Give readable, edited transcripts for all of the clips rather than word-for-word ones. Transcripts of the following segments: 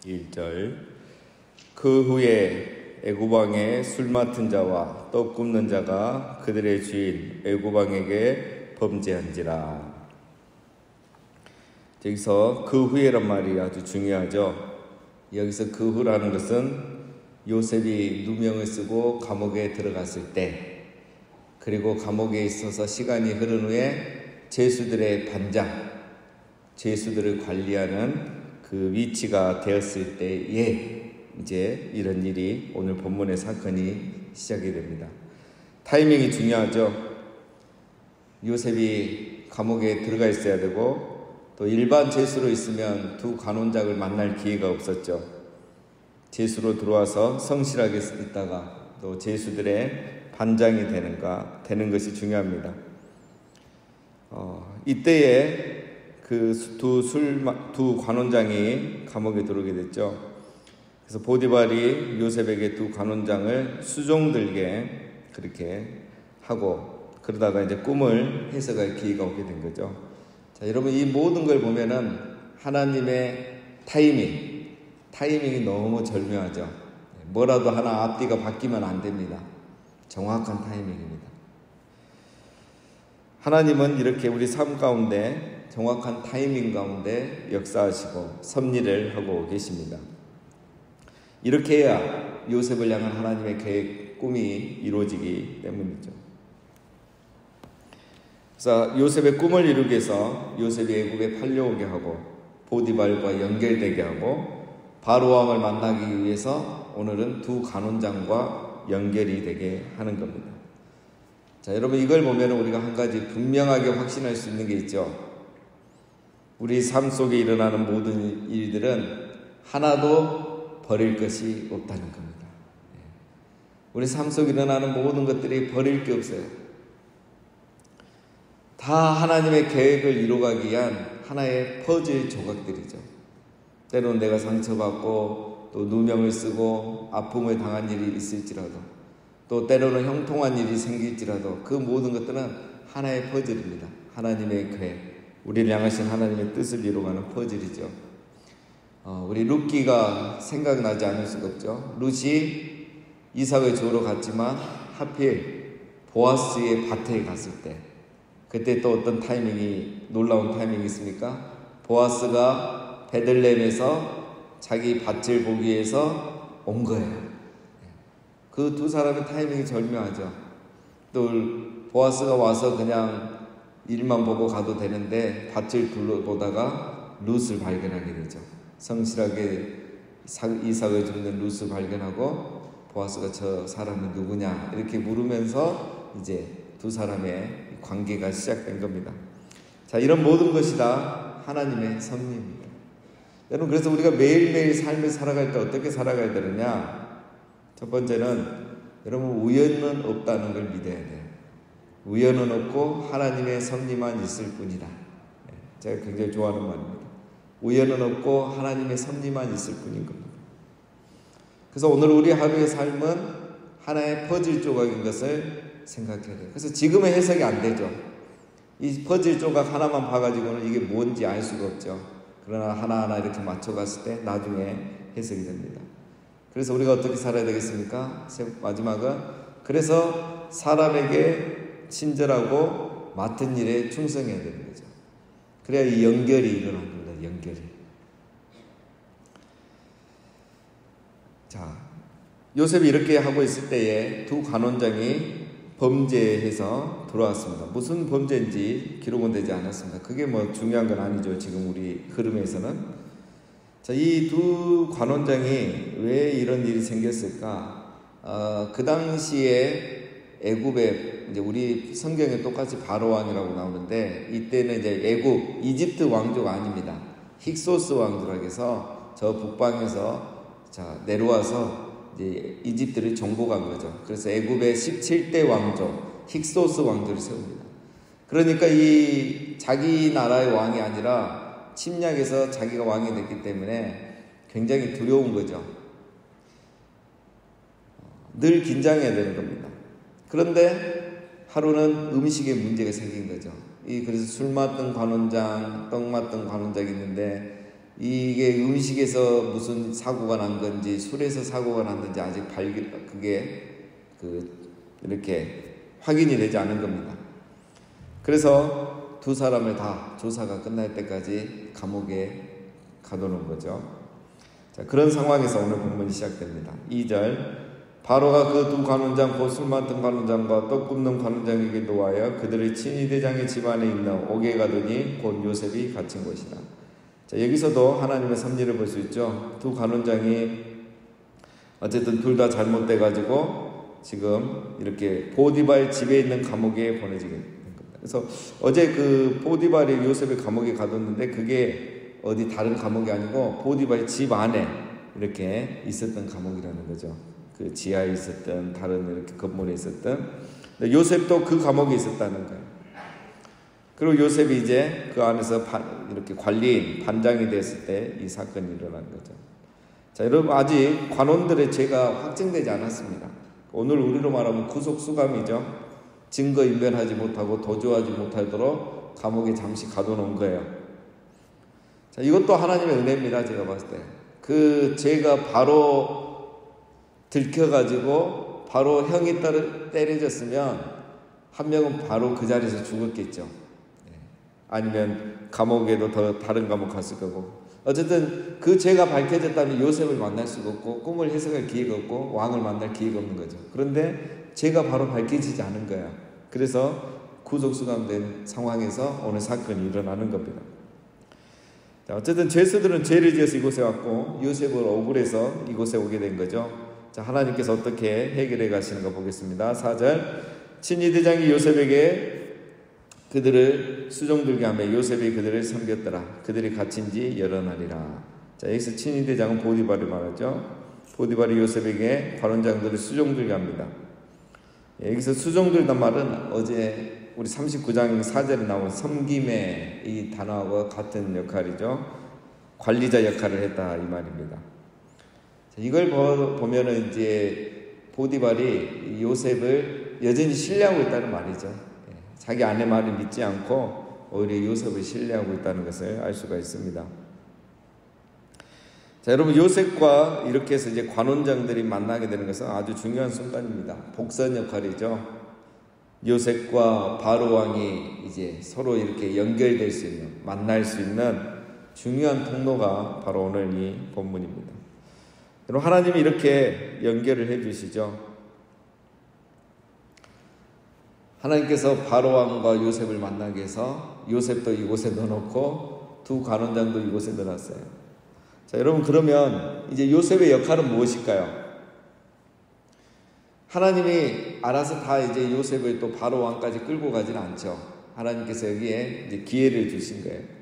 1절. 그 후에 애굽 왕의 술 맡은 자와 떡 굽는 자가 그들의 주인 애굽 왕에게 범죄한지라. 여기서 그 후에란 말이 아주 중요하죠. 여기서 그 후라는 것은 요셉이 누명을 쓰고 감옥에 들어갔을 때, 그리고 감옥에 있어서 시간이 흐른 후에 죄수들의 반장, 죄수들을 관리하는 그 위치가 되었을 때에 이제 이런 일이 오늘 본문의 사건이 시작이 됩니다. 타이밍이 중요하죠. 요셉이 감옥에 들어가 있어야 되고, 또 일반 죄수로 있으면 두 관원장을 만날 기회가 없었죠. 죄수로 들어와서 성실하게 있다가 또 죄수들의 반장이 되는 것이 중요합니다. 이때에 그 두 관원장이 감옥에 들어오게 됐죠. 그래서 보디발이 요셉에게 두 관원장을 수종들게 그렇게 하고, 그러다가 이제 꿈을 해석할 기회가 오게 된 거죠. 자, 여러분, 이 모든 걸 보면은 하나님의 타이밍이 너무 절묘하죠. 뭐라도 하나 앞뒤가 바뀌면 안 됩니다. 정확한 타이밍입니다. 하나님은 이렇게 우리 삶 가운데 정확한 타이밍 가운데 역사하시고 섭리를 하고 계십니다. 이렇게 해야 요셉을 향한 하나님의 계획, 꿈이 이루어지기 때문이죠. 그래서 요셉의 꿈을 이루기 위해서 요셉이 애굽에 팔려오게 하고 보디발과 연결되게 하고 바로 왕을 만나기 위해서 오늘은 두 간원장과 연결이 되게 하는 겁니다. 자, 여러분, 이걸 보면 우리가 한 가지 분명하게 확신할 수 있는 게 있죠. 우리 삶 속에 일어나는 모든 일들은 하나도 버릴 것이 없다는 겁니다. 우리 삶 속에 일어나는 모든 것들이 버릴 게 없어요. 다 하나님의 계획을 이루어가기 위한 하나의 퍼즐 조각들이죠. 때로는 내가 상처받고 또 누명을 쓰고 아픔을 당한 일이 있을지라도, 또 때로는 형통한 일이 생길지라도 그 모든 것들은 하나의 퍼즐입니다. 하나님의 계획, 우리를 향하신 하나님의 뜻을 이루어가는 퍼즐이죠. 우리 룻기가 생각나지 않을 수가 없죠. 룻이 이삭을 주우러 갔지만 하필 보아스의 밭에 갔을 때, 그때 또 어떤 놀라운 타이밍이 있습니까? 보아스가 베들레헴에서 자기 밭을 보기 위해서 온 거예요. 그 두 사람의 타이밍이 절묘하죠. 또 보아스가 와서 그냥 일만 보고 가도 되는데 밭을 둘러보다가 룻을 발견하게 되죠. 성실하게 이삭을 줍는 룻을 발견하고 보아스가 저 사람은 누구냐 이렇게 물으면서 이제 두 사람의 관계가 시작된 겁니다. 자, 이런 모든 것이 다 하나님의 섭리입니다. 여러분, 그래서 우리가 매일매일 삶을 살아갈 때 어떻게 살아가야 되느냐? 첫 번째는 여러분, 우연은 없다는 걸 믿어야 돼요. 우연은 없고 하나님의 섭리만 있을 뿐이다. 제가 굉장히 좋아하는 말입니다. 우연은 없고 하나님의 섭리만 있을 뿐인 겁니다. 그래서 오늘 우리 하루의 삶은 하나의 퍼즐 조각인 것을 생각해야 돼요. 그래서 지금의 해석이 안 되죠. 이 퍼즐 조각 하나만 봐가지고는 이게 뭔지 알 수가 없죠. 그러나 하나하나 이렇게 맞춰갔을 때 나중에 해석이 됩니다. 그래서 우리가 어떻게 살아야 되겠습니까? 마지막은, 그래서 사람에게 친절하고 맡은 일에 충성해야 되는 거죠. 그래야 이 연결이 일어난 겁니다. 연결이. 자, 요셉이 이렇게 하고 있을 때에 두 관원장이 범죄해서 들어왔습니다. 무슨 범죄인지 기록은 되지 않았습니다. 그게 뭐 중요한 건 아니죠. 지금 우리 흐름에서는. 자, 이 두 관원장이 왜 이런 일이 생겼을까? 그 당시에 애굽에 이제 우리 성경에 똑같이 바로 왕이라고 나오는데, 이때는 이제 애굽, 이집트 왕조가 아닙니다. 힉소스 왕조라고 해서 저 북방에서 내려와서 이제 이집트를 정복한 거죠. 그래서 애굽의 17대 왕조, 힉소스 왕조를 세웁니다. 그러니까 이 자기 나라의 왕이 아니라 침략해서 자기가 왕이 됐기 때문에 굉장히 두려운 거죠. 늘 긴장해야 되는 겁니다. 그런데 하루는 음식에 문제가 생긴 거죠. 그래서 술 맡던 관원장, 떡 맡던 관원장이 있는데 이게 음식에서 무슨 사고가 난 건지 술에서 사고가 났는지 아직 이렇게 확인이 되지 않은 겁니다. 그래서 두 사람을 다 조사가 끝날 때까지 감옥에 가둬놓은 거죠. 자, 그런 상황에서 오늘 본문이 시작됩니다. 2절, 바로가 그 두 관원장 곧 술 맡은 관원장과 떡 굽는 관원장에게 노하여 그들의 친위대장의 집안에 있는 옥에 가더니 곧 요셉이 갇힌 곳이라. 자, 여기서도 하나님의 섭리를 볼 수 있죠. 두 관원장이 어쨌든 둘 다 잘못돼 가지고 지금 이렇게 보디발의 집에 있는 감옥에 보내지게 된 겁니다. 그래서 어제 그 보디발이 요셉을 감옥에 가뒀는데 그게 어디 다른 감옥이 아니고 보디발의 집 안에 이렇게 있었던 감옥이라는 거죠. 그 지하에 있었던 다른 이렇게 건물에 있었던, 요셉도 그 감옥에 있었다는 거예요. 그리고 요셉이 이제 그 안에서 이렇게 관리인, 반장이 됐을 때 이 사건이 일어난 거죠. 자, 여러분, 아직 관원들의 죄가 확정되지 않았습니다. 오늘 우리로 말하면 구속수감이죠. 증거 인멸하지 못하고 도주하지 못하도록 감옥에 잠시 가둬놓은 거예요. 자, 이것도 하나님의 은혜입니다. 제가 봤을 때. 그 죄가 바로 들켜가지고 바로 형이 때려졌으면 한 명은 바로 그 자리에서 죽었겠죠. 아니면 감옥에도 더 다른 감옥 갔을 거고. 어쨌든 그 죄가 밝혀졌다면 요셉을 만날 수가 없고 꿈을 해석할 기회가 없고 왕을 만날 기회가 없는 거죠. 그런데 죄가 바로 밝혀지지 않은 거야. 그래서 구속수감된 상황에서 오늘 사건이 일어나는 겁니다. 자, 어쨌든 죄수들은 죄를 지어서 이곳에 왔고 요셉을 억울해서 이곳에 오게 된 거죠. 자, 하나님께서 어떻게 해결해 가시는가 보겠습니다. 4절, 친위대장이 요셉에게 그들을 수종들게 하며 요셉이 그들을 섬겼더라. 그들이 갇힌 지 여러 날이라. 자, 여기서 친위대장은 보디발을 말하죠. 보디발이 요셉에게 관원장들을 수종들게 합니다. 여기서 수종들단 말은 어제 우리 39장 4절에 나온 섬김의 이 단어와 같은 역할이죠. 관리자 역할을 했다 이 말입니다. 자, 이걸 보면은 이제 보디발이 요셉을 여전히 신뢰하고 있다는 말이죠. 자기 아내 말을 믿지 않고 오히려 요셉을 신뢰하고 있다는 것을 알 수가 있습니다. 자, 여러분, 요셉과 이렇게 해서 이제 관원장들이 만나게 되는 것은 아주 중요한 순간입니다. 복선 역할이죠. 요셉과 바로 왕이 이제 서로 이렇게 연결될 수 있는, 만날 수 있는 중요한 통로가 바로 오늘 이 본문입니다. 여러분, 하나님이 이렇게 연결을 해 주시죠. 하나님께서 바로왕과 요셉을 만나게 해서 요셉도 이곳에 넣어놓고 두 관원장도 이곳에 넣어놨어요. 자, 여러분, 그러면 이제 요셉의 역할은 무엇일까요? 하나님이 알아서 다 이제 요셉을 또 바로왕까지 끌고 가지는 않죠. 하나님께서 여기에 이제 기회를 주신 거예요.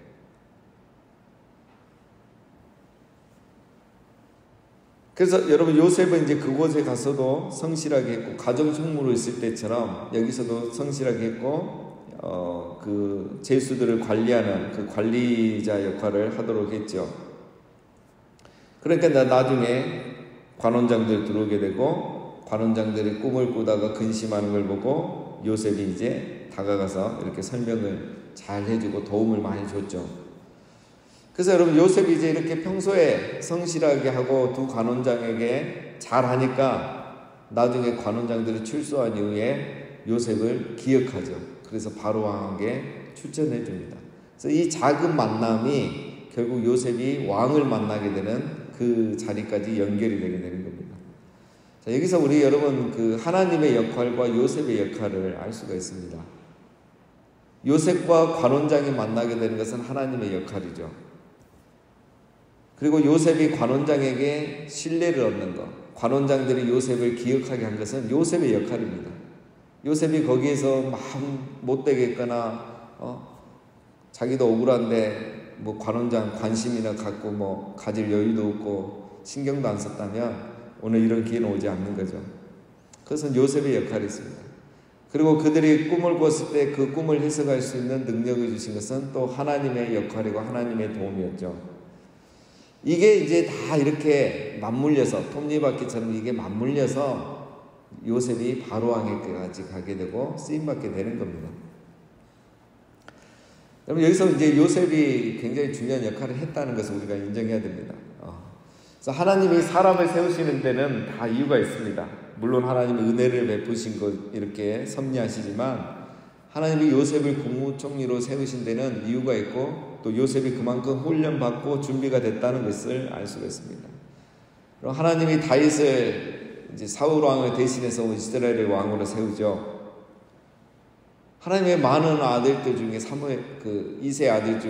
그래서 여러분, 요셉은 이제 그곳에 가서도 성실하게 했고, 가정 총무로 있을 때처럼 여기서도 성실하게 했고, 그 죄수들을 관리하는 그 관리자 역할을 하도록 했죠. 그러니까 나중에 관원장들 들어오게 되고, 관원장들이 꿈을 꾸다가 근심하는 걸 보고 요셉이 이제 다가가서 이렇게 설명을 잘 해주고 도움을 많이 줬죠. 그래서 여러분, 요셉이 이제 이렇게 평소에 성실하게 하고 두 관원장에게 잘하니까 나중에 관원장들이 출소한 이후에 요셉을 기억하죠. 그래서 바로왕에게 추천해 줍니다. 그래서 이 작은 만남이 결국 요셉이 왕을 만나게 되는 그 자리까지 연결이 되게 되는 겁니다. 자, 여기서 우리 여러분 그 하나님의 역할과 요셉의 역할을 알 수가 있습니다. 요셉과 관원장이 만나게 되는 것은 하나님의 역할이죠. 그리고 요셉이 관원장에게 신뢰를 얻는 것, 관원장들이 요셉을 기억하게 한 것은 요셉의 역할입니다. 요셉이 거기에서 마음 못되겠거나 자기도 억울한데 뭐 관원장 관심이나 갖고 뭐 가질 여유도 없고 신경도 안 썼다면 오늘 이런 기회는 오지 않는 거죠. 그것은 요셉의 역할이 있습니다. 그리고 그들이 꿈을 꿨을 때 그 꿈을 해석할 수 있는 능력을 주신 것은 또 하나님의 역할이고 하나님의 도움이었죠. 이게 이제 다 이렇게 맞물려서 톱니바퀴처럼 이게 맞물려서 요셉이 바로왕에까지 가게 되고 쓰임받게 되는 겁니다. 여러분, 여기서 이제 요셉이 굉장히 중요한 역할을 했다는 것을 우리가 인정해야 됩니다. 그래서 하나님이 사람을 세우시는 데는 다 이유가 있습니다. 물론 하나님이 은혜를 베푸신 것 이렇게 섭리하시지만 하나님이 요셉을 국무총리로 세우신 데는 이유가 있고 또 요셉이 그만큼 훈련받고 준비가 됐다는 것을 알 수가 있습니다. 그럼 하나님이 다윗을 이제 사울 왕을 대신해서 이스라엘의 왕으로 세우죠. 하나님의 많은 아들들 중에 이세 아들들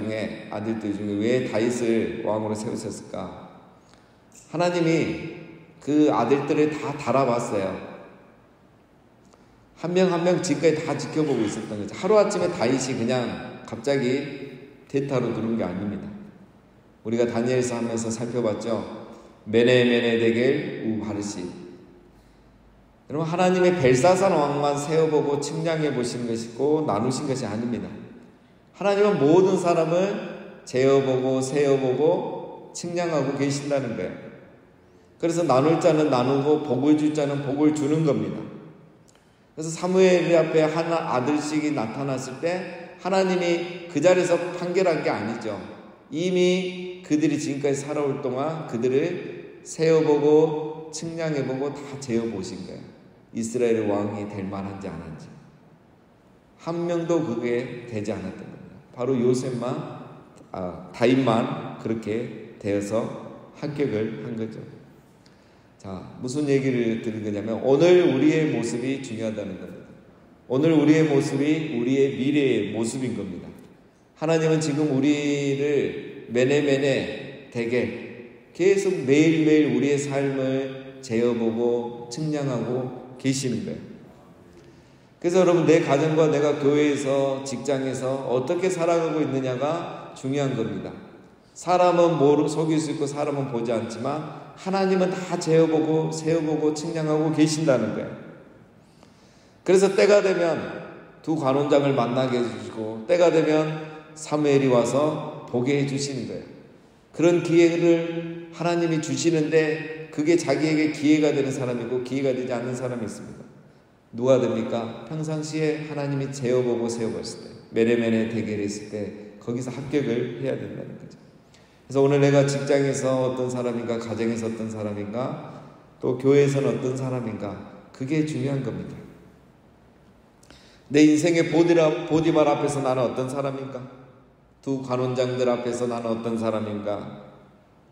중에 왜 다윗을 왕으로 세우셨을까? 하나님이 그 아들들을 다 달아봤어요. 한 명 한 명 지금까지 다 지켜보고 있었던 거죠. 하루아침에 다윗이 그냥 갑자기 대타로 들어온 게 아닙니다. 우리가 다니엘서 하면서 살펴봤죠. 메네 데겔 우 바르시. 여러분, 하나님의 벨사산 왕만 세워보고 측량해 보시는 것이고 나누신 것이 아닙니다. 하나님은 모든 사람을 재어보고 세어보고 측량하고 계신다는 거예요. 그래서 나눌 자는 나누고 복을 줄 자는 복을 주는 겁니다. 그래서 사무엘 앞에 한 아들씩이 나타났을 때 하나님이 그 자리에서 판결한 게 아니죠. 이미 그들이 지금까지 살아올 동안 그들을 세어보고 측량해보고 다 재어보신 거예요. 이스라엘의 왕이 될 만한지 안 한지. 한 명도 그게 되지 않았던 겁니다. 바로 다윗만 그렇게 되어서 합격을 한 거죠. 자, 무슨 얘기를 드린 거냐면 오늘 우리의 모습이 중요하다는 겁니다. 오늘 우리의 모습이 우리의 미래의 모습인 겁니다. 하나님은 지금 우리를 매네 되게 계속 매일매일 우리의 삶을 재어보고 측량하고 계시는 거예요. 그래서 여러분, 내 가정과 내가 교회에서 직장에서 어떻게 살아가고 있느냐가 중요한 겁니다. 사람은 속일 수 있고 사람은 보지 않지만 하나님은 다 재어보고 세어보고 측량하고 계신다는 거예요. 그래서 때가 되면 두 관원장을 만나게 해주시고 때가 되면 사무엘이 와서 보게 해주시는 거예요. 그런 기회를 하나님이 주시는데 그게 자기에게 기회가 되는 사람이고 기회가 되지 않는 사람이 있습니다. 누가 됩니까? 평상시에 하나님이 재어보고 세어봤을 때, 메레메네 대결했을 때 거기서 합격을 해야 된다는 거죠. 그래서 오늘 내가 직장에서 어떤 사람인가, 가정에서 어떤 사람인가, 또 교회에서는 어떤 사람인가, 그게 중요한 겁니다. 내 인생의 보디말 앞에서 나는 어떤 사람인가? 두 관원장들 앞에서 나는 어떤 사람인가?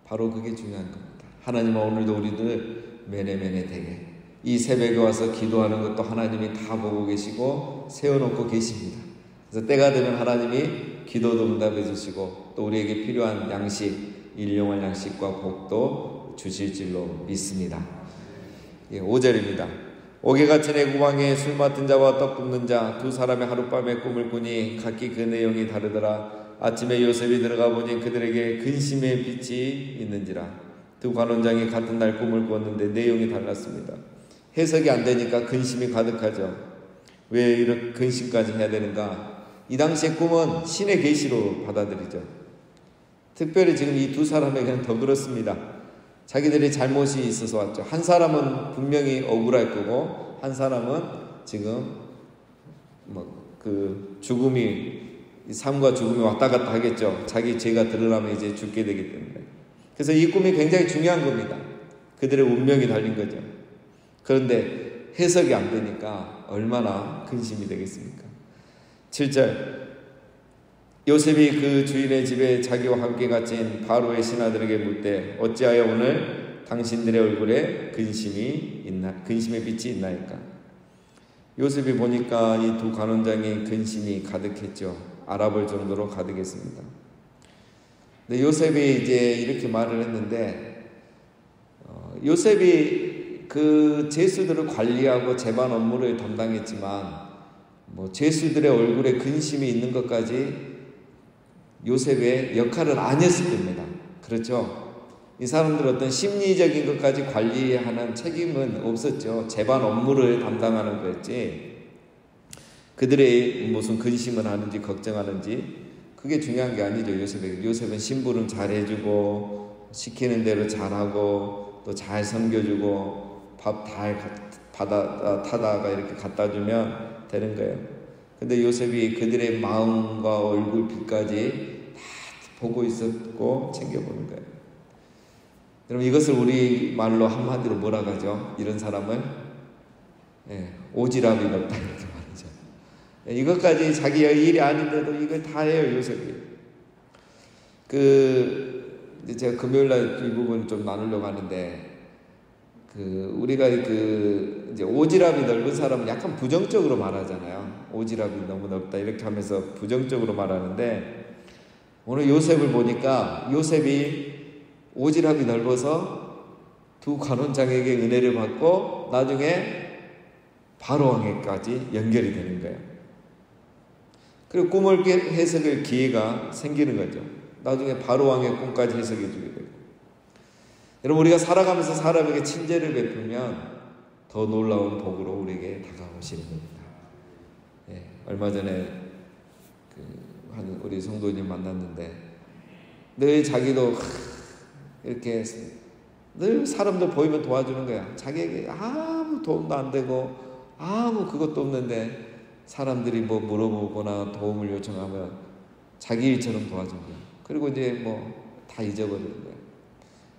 바로 그게 중요한 겁니다. 하나님은 오늘도 우리들 매네 되게 이 새벽에 와서 기도하는 것도 하나님이 다 보고 계시고 세워놓고 계십니다. 그래서 때가 되면 하나님이 기도도 응답해 주시고 또 우리에게 필요한 양식, 일용할 양식과 복도 주실 줄로 믿습니다. 5절입니다. 옥에갇힌 애구방에 술 맡은 자와 떡 굽는 자 두 사람의 하룻밤의 꿈을 꾸니 각기 그 내용이 다르더라. 아침에 요셉이 들어가 보니 그들에게 근심의 빛이 있는지라. 두 관원장이 같은 날 꿈을 꾸었는데 내용이 달랐습니다. 해석이 안 되니까 근심이 가득하죠. 왜 이렇게 근심까지 해야 되는가? 이 당시의 꿈은 신의 계시로 받아들이죠. 특별히 지금 이 두 사람에게는 더 그렇습니다. 자기들이 잘못이 있어서 왔죠. 한 사람은 분명히 억울할 거고 한 사람은 지금 죽음이 삶과 죽음이 왔다 갔다 하겠죠. 자기 죄가 드러나면 이제 죽게 되기 때문에. 그래서 이 꿈이 굉장히 중요한 겁니다. 그들의 운명이 달린 거죠. 그런데 해석이 안 되니까 얼마나 근심이 되겠습니까? 7절 요셉이 그 주인의 집에 자기와 함께 갇힌 바로의 신하들에게 묻되 어찌하여 오늘 당신들의 얼굴에 근심의 빛이 있나이까? 요셉이 보니까 이 두 관원장의 근심이 가득했죠. 알아볼 정도로 가득했습니다. 근데 요셉이 이제 이렇게 말을 했는데 요셉이 그 죄수들을 관리하고 재반 업무를 담당했지만 죄수들의 얼굴에 근심이 있는 것까지 요셉의 역할은 아니었을 겁니다. 그렇죠? 이 사람들 어떤 심리적인 것까지 관리하는 책임은 없었죠. 재반 업무를 담당하는 거였지. 그들의 무슨 근심을 하는지 걱정하는지 그게 중요한 게 아니죠. 요셉에게. 요셉은 심부름 잘 해주고 시키는 대로 잘하고 또 잘 섬겨주고 밥 잘 타다가 이렇게 갖다 주면 되는 거예요. 근데 요셉이 그들의 마음과 얼굴빛까지 다 보고 있었고 챙겨보는 거예요. 여러분, 이것을 우리 말로 한마디로 뭐라 하죠? 이런 사람을 오지랖이 넓다 이렇게 말하죠. 이것까지 자기의 일이 아닌데도 이걸 다 해요, 요셉이. 이제 제가 금요일날 이 부분 좀 나누려고 하는데, 우리가 이제 오지랖이 넓은 사람은 약간 부정적으로 말하잖아요. 오지랖이 너무 넓다 이렇게 하면서 부정적으로 말하는데, 오늘 요셉을 보니까 요셉이 오지랖이 넓어서 두 관원장에게 은혜를 받고 나중에 바로왕에까지 연결이 되는 거예요. 그리고 꿈을 해석할 기회가 생기는 거죠. 나중에 바로왕의 꿈까지 해석해 주게 되고. 여러분, 우리가 살아가면서 사람에게 친절을 베풀면 더 놀라운 복으로 우리에게 다가오시는 겁니다. 얼마 전에 우리 성도님 만났는데 늘 자기도 이렇게 늘 사람들 보이면 도와주는 거야. 자기에게 아무 도움도 안 되고 아무 그것도 없는데 사람들이 뭐 물어보거나 도움을 요청하면 자기 일처럼 도와준 거야. 그리고 이제 다 잊어버리는 거야.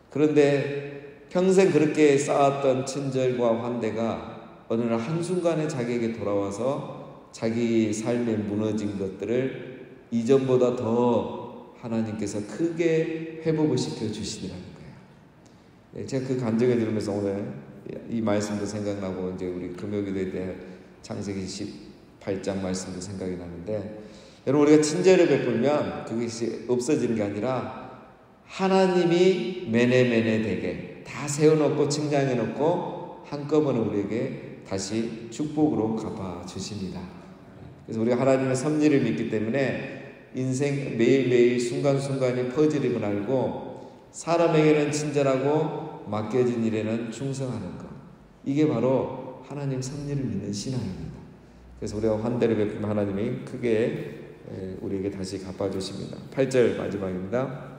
그런데 평생 그렇게 쌓았던 친절과 환대가 어느 날 한순간에 자기에게 돌아와서 자기 삶에 무너진 것들을 이전보다 더 하나님께서 크게 회복을 시켜주시더라는 거예요. 제가 그 간증을 들으면서 오늘 이 말씀도 생각나고, 이제 우리 금요기도에 대해 창세기 18장 말씀도 생각이 나는데, 여러분, 우리가 친절을 베풀면 그것이 없어지는 게 아니라 하나님이 매네매네 되게 다 세워놓고 측량해놓고 한꺼번에 우리에게 다시 축복으로 갚아주십니다. 그래서 우리가 하나님의 섭리를 믿기 때문에 인생 매일매일 순간순간이 퍼즐임을 알고 사람에게는 친절하고 맡겨진 일에는 충성하는 것, 이게 바로 하나님 섭리를 믿는 신앙입니다. 그래서 우리가 환대를 베풀면 하나님이 크게 우리에게 다시 갚아주십니다. 8절 마지막입니다.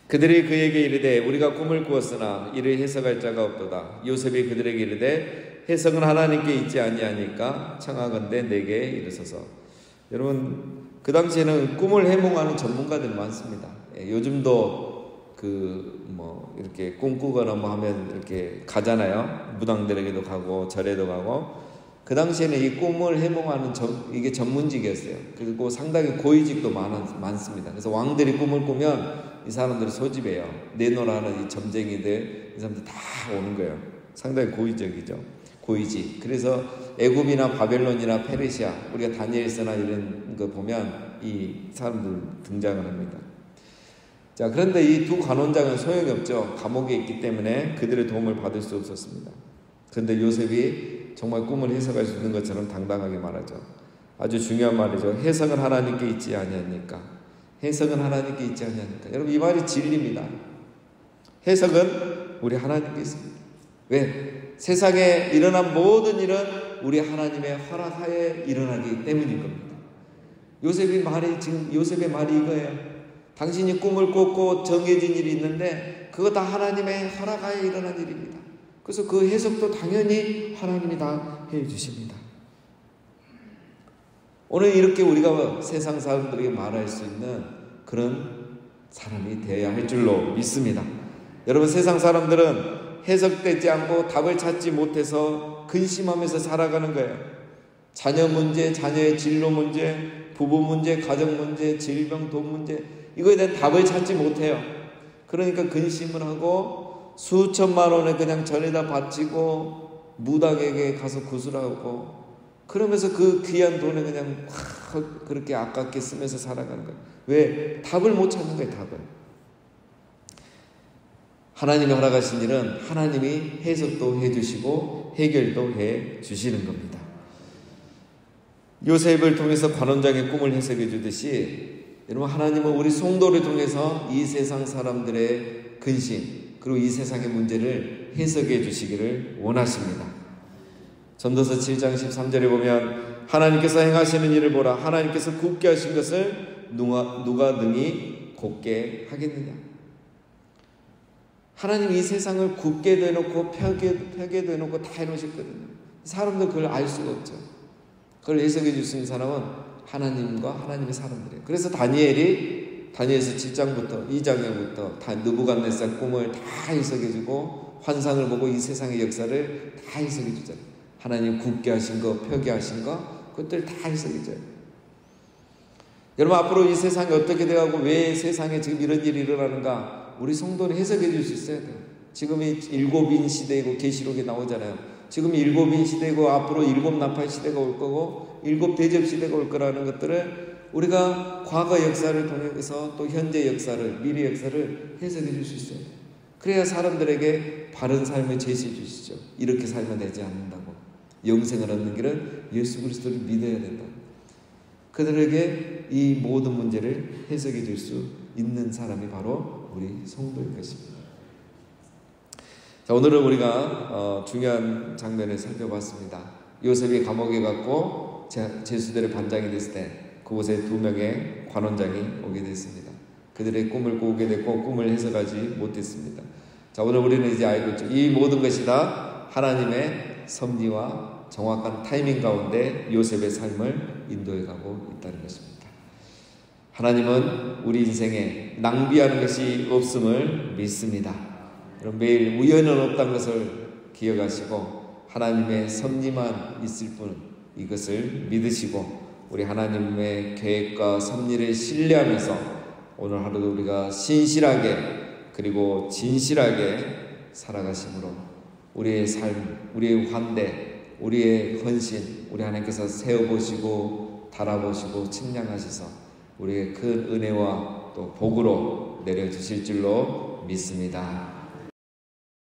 그들이 그에게 이르되 우리가 꿈을 꾸었으나 이를 해석할 자가 없도다. 요셉이 그들에게 이르되 해석은 하나님께 있지 아니하니까 청하건대 내게 이르소서. 여러분, 그 당시에는 꿈을 해몽하는 전문가들이 많습니다. 요즘도 이렇게 꿈꾸거나 하면 이렇게 가잖아요. 무당들에게도 가고 절에도 가고. 그 당시에는 이 꿈을 해몽하는 이게 전문직이었어요. 그리고 상당히 고위직도 많습니다. 그래서 왕들이 꿈을 꾸면 이 사람들을 소집해요. 내노라는 이 점쟁이들, 이 사람들 다 오는 거예요. 상당히 고위적이죠. 고위직. 그래서 애굽이나 바벨론이나 페르시아, 우리가 다니엘서나 이런 거 보면 이 사람들 등장을 합니다. 자, 그런데 이 두 관원장은 소용이 없죠. 감옥에 있기 때문에 그들의 도움을 받을 수 없었습니다. 그런데 요셉이 정말 꿈을 해석할 수 있는 것처럼 당당하게 말하죠. 아주 중요한 말이죠. 해석은 하나님께 있지 아니하니까. 해석은 하나님께 있지 아니하니까. 여러분, 이 말이 진리입니다. 해석은 우리 하나님께 있습니다. 왜? 세상에 일어난 모든 일은 우리 하나님의 허락하에 일어나기 때문인 겁니다. 요셉의 말이 이거예요. 당신이 꿈을 꿨고 정해진 일이 있는데 그거 다 하나님의 허락하에 일어난 일입니다. 그래서 그 해석도 당연히 하나님이 다 해주십니다. 오늘 이렇게 우리가 세상 사람들에게 말할 수 있는 그런 사람이 되어야 할 줄로 믿습니다. 여러분, 세상 사람들은 해석되지 않고 답을 찾지 못해서 근심하면서 살아가는 거예요. 자녀 문제, 자녀의 진로 문제, 부부 문제, 가정 문제, 질병, 돈 문제, 이거에 대한 답을 찾지 못해요. 그러니까 근심을 하고 수천만 원을 그냥 전에다 바치고 무당에게 가서 구슬하고, 그러면서 그 귀한 돈을 그냥 그렇게 아깝게 쓰면서 살아가는 거예요. 왜? 답을 못 찾는 거예요. 답을. 하나님이 허락하신 일은 하나님이 해석도 해주시고 해결도 해주시는 겁니다. 요셉을 통해서 관원장의 꿈을 해석해 주듯이, 여러분, 하나님은 우리 성도를 통해서 이 세상 사람들의 근심, 그리고 이 세상의 문제를 해석해 주시기를 원하십니다. 전도서 7장 13절에 보면 하나님께서 행하시는 일을 보라. 하나님께서 굽게 하신 것을 누가 능히 곱게 하겠느냐. 하나님이 이 세상을 굽게 되놓고 펴게 되놓고 다 해놓으셨거든요. 사람들 그걸 알 수가 없죠. 그걸 해석해 줄 수 있는 사람은 하나님과 하나님의 사람들이에요. 그래서 다니엘이 다니엘서 7장부터 2장부터 다 느부갓네살 꿈을 다 해석해 주고 환상을 보고 이 세상의 역사를 다 해석해 주잖아요. 하나님 굳게 하신 거, 펴게 하신 거, 그것들 다 해석해 줘요. 여러분, 앞으로 이 세상이 어떻게 돼가고 왜 세상에 지금 이런 일이 일어나는가, 우리 성도는 해석해 줄 수 있어야 돼요. 지금이 일곱인 시대이고 계시록에 나오잖아요. 지금이 일곱인 시대이고 앞으로 일곱 나팔 시대가 올 거고 일곱 대접 시대가 올 거라는 것들을 우리가 과거 역사를 통해서 또 현재 역사를, 미래 역사를 해석해 줄 수 있어요. 그래야 사람들에게 바른 삶을 제시해 주시죠. 이렇게 살면 되지 않는다고. 영생을 얻는 길은 예수 그리스도를 믿어야 된다. 그들에게 이 모든 문제를 해석해 줄 수 있는 사람이 바로 우리 성도일 것입니다. 자, 오늘은 우리가 중요한 장면을 살펴봤습니다. 요셉이 감옥에 갔고 제수대를 반장이 됐을 때 그곳에 2명의 관원장이 오게 됐습니다. 그들의 꿈을 꾸게 됐고 꿈을 해석하지 못했습니다. 자, 오늘 우리는 이제 알고 있죠. 이 모든 것이 다 하나님의 섭리와 정확한 타이밍 가운데 요셉의 삶을 인도해 가고 있다는 것입니다. 하나님은 우리 인생에 낭비하는 것이 없음을 믿습니다. 여러분, 매일 우연은 없다는 것을 기억하시고 하나님의 섭리만 있을 뿐 이것을 믿으시고 우리 하나님의 계획과 섭리를 신뢰하면서 오늘 하루도 우리가 신실하게 그리고 진실하게 살아가심으로 우리의 삶, 우리의 환대, 우리의 헌신, 우리 하나님께서 세워보시고 달아보시고 측량하셔서 우리의 큰 은혜와 또 복으로 내려주실 줄로 믿습니다.